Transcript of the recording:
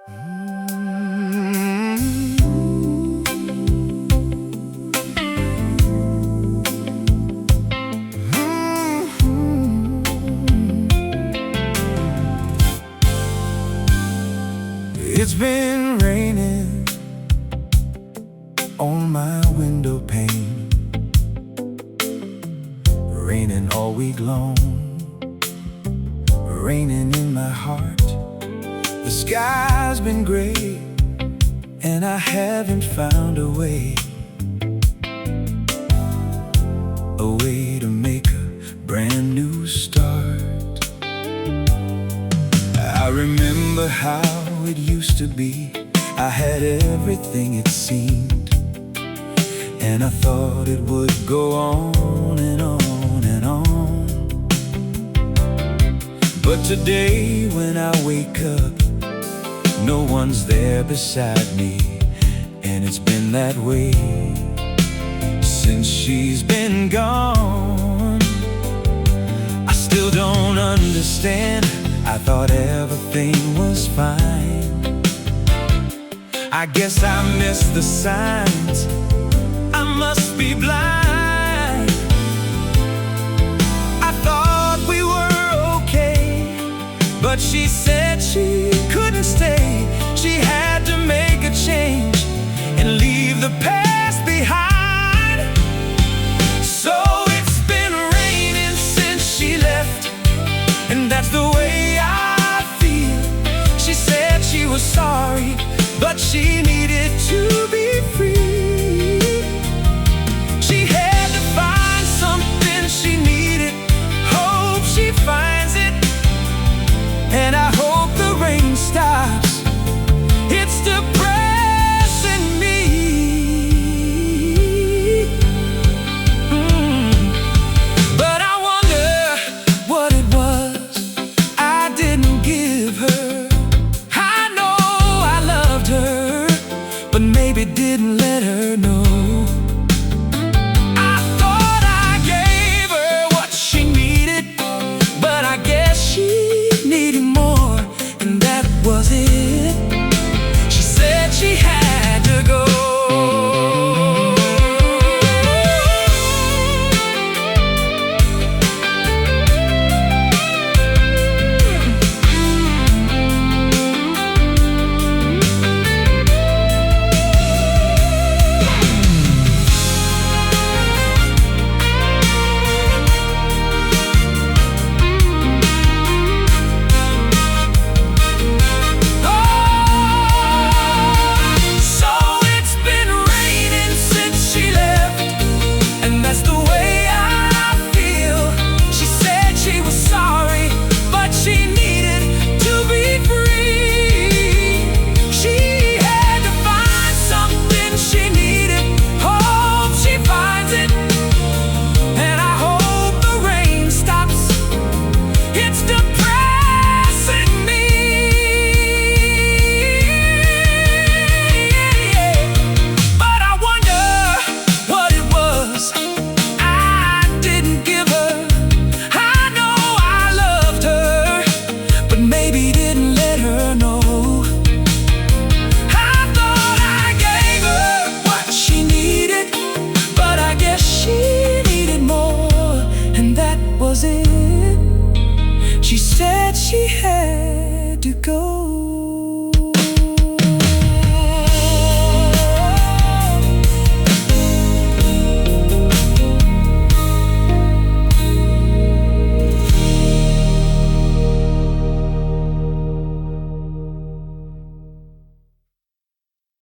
It's been raining on my window pane, raining all week long, raining in my heart. The sky's been gray, and I haven't found a way to make a brand new start. I remember how it used to be. I had everything it seemed, and I thought it would go on and on and on. But today when I wake up, no one's there beside me, and it's been that way since she's been gone. I still don't understand. I thought everything was fine. I guess I missed the signs. I must be blind. I thought we were okay, but she said she couldn't stay. She had to make a change and leave the past behind. So it's been raining since she left, and that's the way I feel. She said she was sorry, but she needed to be